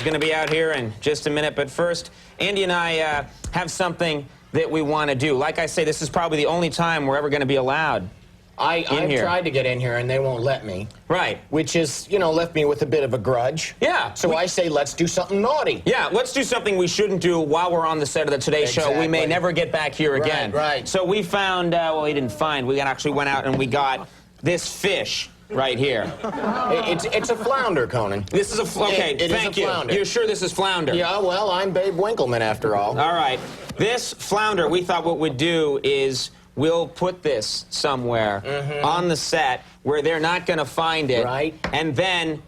is going to be out here in just a minute. But first, Andy and I have something that we want to do. Like I say, this is probably the only time we're ever going to be allowed I've tried to get in here, and they won't let me. Right. Which is, you know, left me with a bit of a grudge. Yeah. So I say, let's do something naughty. Yeah, let's do something we shouldn't do while we're on the set of the Today Show. We may never get back here again. Right. So we found, well, we didn't find, we actually went out and we got this fish right here. It's a flounder, Conan. This is a okay. Thank you. Flounder. You're sure this is flounder? Yeah. Well, I'm Babe Winkleman after all. All right. This flounder, we thought what we'd do is we'll put this somewhere on the set where they're not going to find it. Right. And then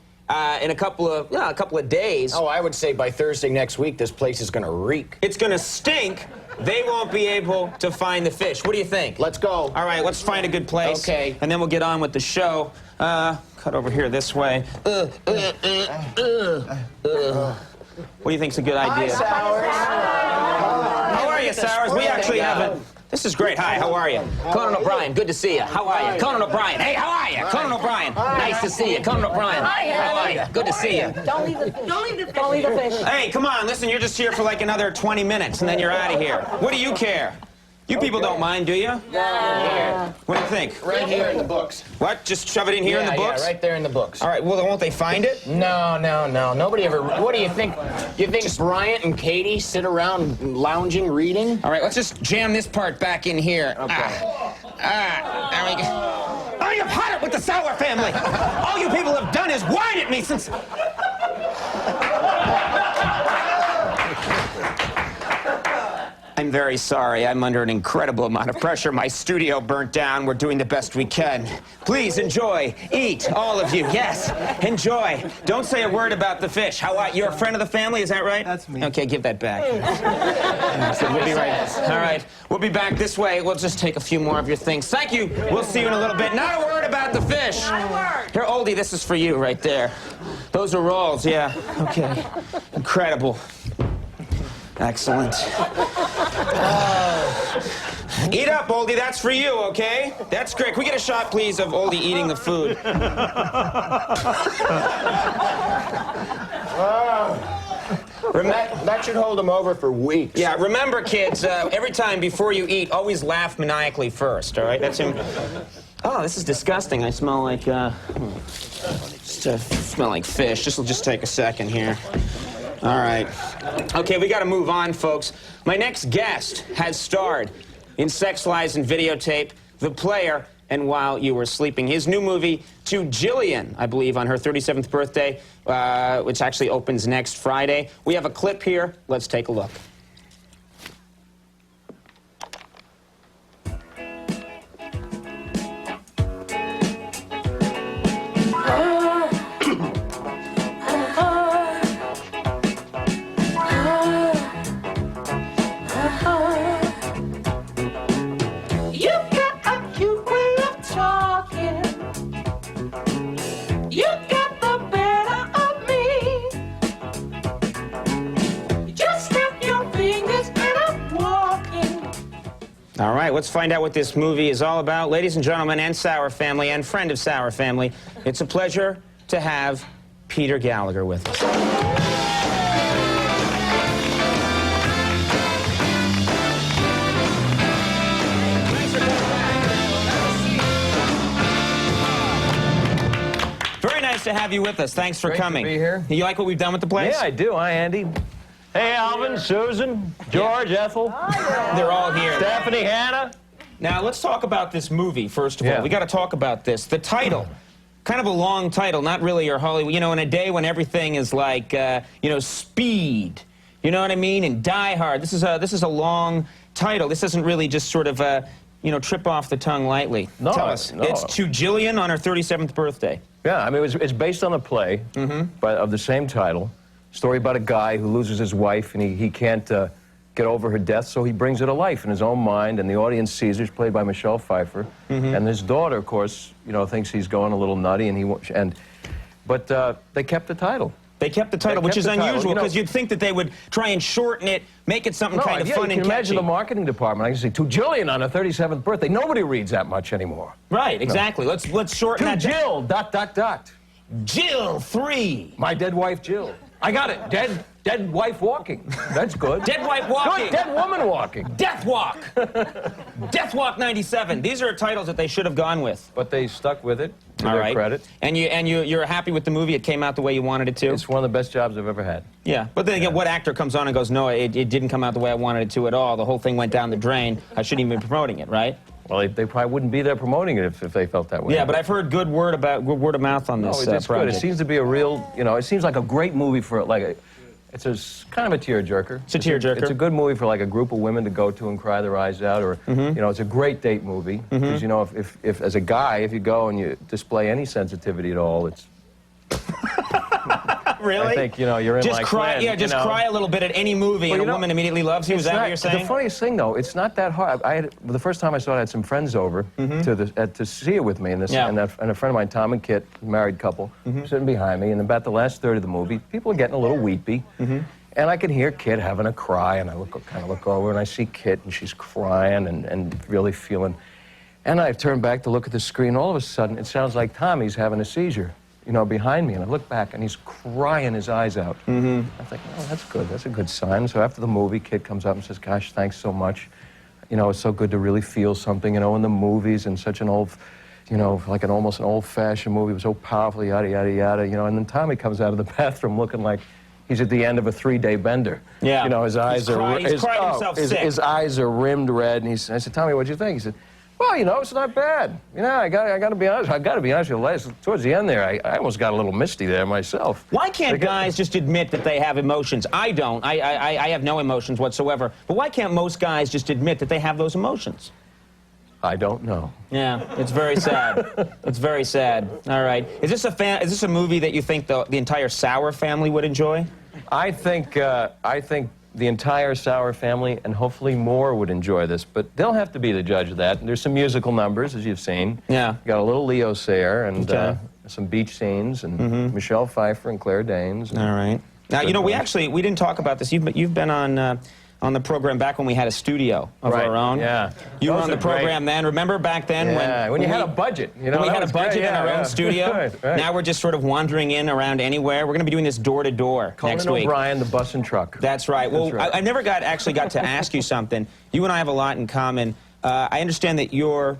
in a couple of days. Oh, I would say by Thursday next week, this place is going to reek. It's going to stink. They won't be able to find the fish. What do you think? Let's go. All right, let's find a good place. Okay. And then we'll get on with the show. Cut over here this way. What do you think's a good idea? Hi, Sowers. How are you, Sowers? We actually haven't. This is great. Hi, how are you? Conan O'Brien, good to see you. How are you? Conan O'Brien. Hey, how are you? Conan O'Brien. Nice to see you. Conan O'Brien. How are you? Good to see you. Don't leave the fish. Don't leave the fish. Hey, come on, listen, you're just here for like another 20 minutes and then you're out of here. What do you care? You people don't mind, do you? Yeah. What do you think? Right here in the books. What? Just shove it in here in the books? Yeah, right there in the books. All right, well, then won't they find it? No. Nobody ever... What do you think? You think Bryant and Katie sit around lounging, reading? All right, let's just jam this part back in here. Okay. There we go. I have had it with the Sauer family. All you people have done is whine at me since... I'm very sorry. I'm under an incredible amount of pressure. My studio burnt down. We're doing the best we can. Please enjoy. Eat, all of you. Yes, enjoy. Don't say a word about the fish. You're a friend of the family, is that right? That's me. Okay, give that back. So we'll be right. All right, we'll be back this way. We'll just take a few more of your things. Thank you. We'll see you in a little bit. Not a word about the fish. Not a word. Here, Oldie, this is for you right there. Those are rolls, yeah. Okay. Incredible. Excellent. Eat up, Oldie. That's for you, okay? That's great. Can we get a shot, please, of Oldie eating the food? That should hold them over for weeks. Yeah, remember, kids, every time before you eat, always laugh maniacally first, all right? That's him. Oh, this is disgusting. I smell like, smell like fish. This will just take a second here. All right. Okay, we got to move on, folks. My next guest has starred in Sex, Lies, and Videotape, The Player, and While You Were Sleeping. His new movie, To Jillian, I believe, on her 37th birthday, which actually opens next Friday. We have a clip here. Let's take a look. All right, let's find out what this movie is all about. Ladies and gentlemen, and Sauer family, and friend of Sauer family, it's a pleasure to have Peter Gallagher with us. Very nice to have you with us. Thanks for coming. Great to be here. You like what we've done with the place? Yeah, I do. Hi, Andy. Hey, Alvin, Susan, George, Ethel. They're all here. Stephanie, Hannah. Now, let's talk about this movie, first of all. We got to talk about this. The title, kind of a long title, not really your Hollywood. You know, in a day when everything is like, you know, Speed, you know what I mean? And Die Hard. This is a long title. This isn't really just sort of, you know, trip off the tongue lightly. No, Tell us. no. It's To Jillian on her 37th birthday. Yeah, I mean, it's based on a play of the same title. Story about a guy who loses his wife, and he can't get over her death, so he brings her to life in his own mind, and the audience sees her. She's played by Michelle Pfeiffer. And his daughter, of course, you know, thinks he's going a little nutty, but they kept the title. They kept the title, which is unusual, because you'd think that they would try and shorten it, make it something kind of fun and catchy. You can imagine the marketing department. I can say, to Jillian on her 37th birthday. Nobody reads that much anymore. Right, exactly. Let's shorten that. To Jill, ... Jill 3. Jill 3. My dead wife, Jill. I got it. Dead wife walking. That's good. Dead wife walking. Good. Dead woman walking. Death Walk. Death Walk 97. These are titles that they should have gone with. But they stuck with it, to All their right. credit. And you're happy with the movie? It came out the way you wanted it to? It's one of the best jobs I've ever had. Yeah. But then again, what actor comes on and goes, no, it didn't come out the way I wanted it to at all. The whole thing went down the drain. I shouldn't even be promoting it, right? Well, they probably wouldn't be there promoting it if they felt that way. Yeah, but I've heard good word of mouth on this it's good. project. It seems to be a real, it seems like a great movie for, it's kind of a tearjerker. It's a tearjerker. It's a good movie for, like, a group of women to go to and cry their eyes out, or, it's a great date movie. Because, if as a guy, if you go and you display any sensitivity at all, it's... Really? I think, you're in just like cry, Glenn, yeah, just cry a little bit at any movie and a woman immediately loves you. Is that what you're saying? The funniest thing, though, it's not that hard. The first time I saw it, I had some friends over to see it with me, and a friend of mine, Tom and Kit, a married couple, sitting behind me, and about the last third of the movie, people are getting a little weepy, and I can hear Kit having a cry, and I kind of look over, and I see Kit, and she's crying and really feeling, and I turn back to look at the screen. All of a sudden, it sounds like Tommy's having a seizure, behind me, and I look back, and he's crying his eyes out. I think, oh, that's good. That's a good sign. So after the movie, Kid comes up and says, gosh, thanks so much. It's so good to really feel something, in the movies, and such an old, like almost an old-fashioned movie. It was so powerful, yada, yada, yada, and then Tommy comes out of the bathroom looking like he's at the end of a 3-day bender. Yeah. His eyes he's crying himself sick. His eyes are rimmed red, and I said, Tommy, what'd you think? He said, well, it's not bad. I got to be honest. I got to be honest with you. Towards the end there, I almost got a little misty there myself. Why can't guys just admit that they have emotions? I don't. I have no emotions whatsoever. But why can't most guys just admit that they have those emotions? I don't know. Yeah, it's very sad. It's very sad. All right. Is this a movie that you think the entire Sauer family would enjoy? I think the entire Sauer family, and hopefully more, would enjoy this, but they'll have to be the judge of that. There's some musical numbers, as you've seen. Yeah. You got a little Leo Sayer, and some beach scenes, and Michelle Pfeiffer and Claire Danes. All right. Now, we didn't talk about this. You've been on the program back when we had a studio of our own. Yeah. You were on the program then. Remember back then when you had a budget? When we had a budget in our own studio. Right. Now we're just sort of wandering in around anywhere. We're going to be doing this door to door next week. Conan O'Brien, the bus and truck. That's right. Well, That's right. I never actually got to ask you something. You and I have a lot in common. I understand that your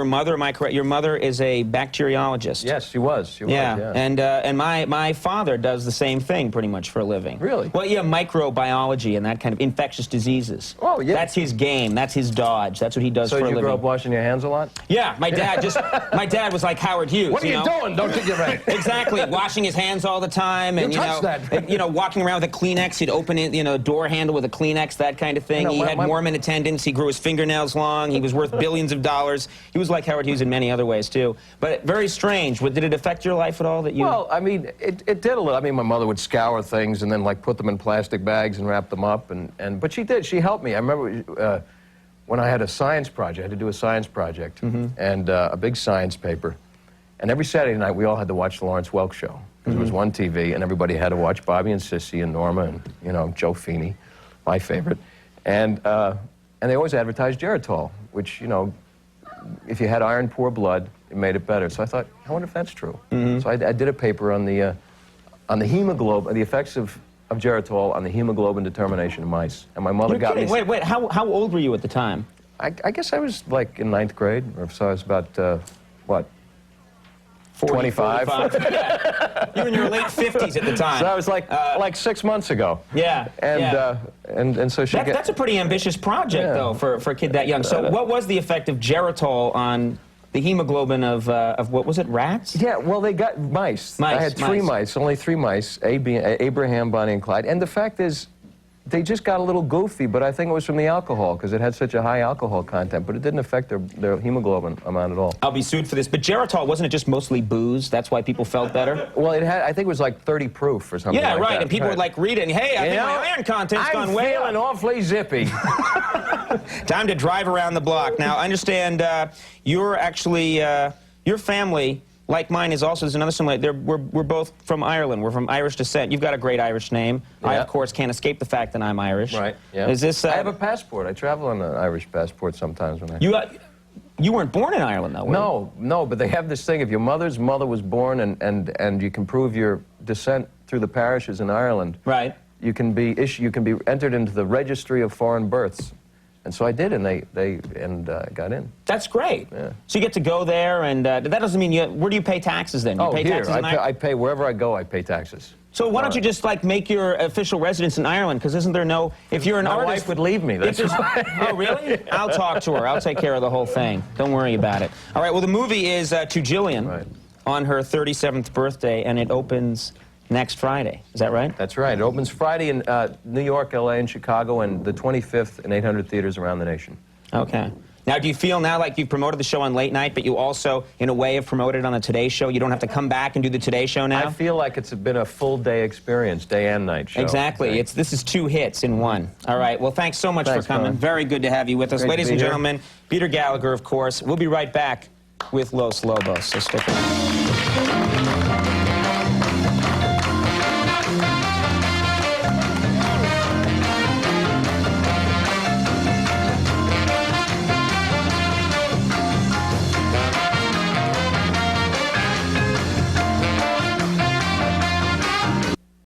mother, am I correct? Your mother is a bacteriologist. Yes, she was. Yeah. And my father does the same thing pretty much for a living. Really? Well, yeah, microbiology and that kind of infectious diseases. Oh, yeah. That's his game. That's his dodge. That's what he does for a living. So you grew up washing your hands a lot? Yeah, my dad was like Howard Hughes. What are you doing? Don't you get right. Exactly, washing his hands all the time, and walking around with a Kleenex. He'd open it, door handle with a Kleenex, that kind of thing. He had Mormon attendants. He grew his fingernails long. He was worth billions of dollars. He was like Howard Hughes in many other ways too. But very strange. Did it affect your life at all that you? Well, I mean, it did a little. I mean, my mother would scour things and then put them in plastic bags and wrap them up, but she did. She helped me. I remember when I had a science project. I had to do a science project and a big science paper. And every Saturday night we all had to watch the Lawrence Welk Show because it was one TV, and everybody had to watch Bobby and Sissy and Norma and Joe Feeney, my favorite, and they always advertised Geritol, which if you had iron poor blood, it made it better. So I thought, I wonder if that's true. So I did a paper on the hemoglobin, the effects of Geritol on the hemoglobin determination of mice. And my mother got me. Wait, how old were you at the time? I guess I was like in 9th grade, or so I was about, what? 40, 25. 45. Yeah. You were in your late 50s at the time. So I was like 6 months ago. Yeah. And so that's a pretty ambitious project, though, for a kid that young. So what was the effect of Geritol on the hemoglobin of what was it, rats? Yeah, well, they got mice. I had three mice, only 3 mice, Abraham, Bonnie, and Clyde. And the fact is, they just got a little goofy, but I think it was from the alcohol, because it had such a high alcohol content, but it didn't affect their hemoglobin amount at all. I'll be sued for this, but Geritol, wasn't it just mostly booze? That's why people felt better? Well, I think it was like 30 proof or something like that. Yeah, right, and people would read it, and hey, I think my iron content's gone way up. I'm feeling awfully zippy. Time to drive around the block. Now, I understand you're actually, your family, like mine, is also, there's another similarity. We're both from Ireland. We're from Irish descent. You've got a great Irish name. Yeah. I, of course, can't escape the fact that I'm Irish. Right, yeah. Is this... I have a passport. I travel on an Irish passport sometimes when I... You weren't born in Ireland, though, were you? No, but they have this thing. If your mother's mother was born and you can prove your descent through the parishes in Ireland, Right. you can be entered into the registry of foreign births. And so I did, and they got in. That's great. Yeah. So you get to go there, and that doesn't mean where do you pay taxes then? You pay Here. taxes in Ireland? I pay wherever I go, I pay taxes. So why don't you just like make your official residence in Ireland? Because isn't there no? If you're an My artist, wife would leave me. That's why. Oh really? I'll talk to her. I'll take care of the whole thing. Don't worry about it. All right. Well, the movie is To Jillian on her 37th birthday, and it opens next Friday. Is that right? That's right. It opens Friday in New York, LA, and Chicago, and the 25th in 800 theaters around the nation. Okay. Now, do you feel now like you've promoted the show on Late Night, but you also, in a way, have promoted it on the Today Show? You don't have to come back and do the Today Show now? I feel like it's been a full-day experience, day and night show. Exactly. Right. This is 2 hits in 1. All right. Well, thanks so much for coming. Conan. Very good to have you with us. Great Ladies to and be here. gentlemen, Peter Gallagher, of course. We'll be right back with Los Lobos, so stick around.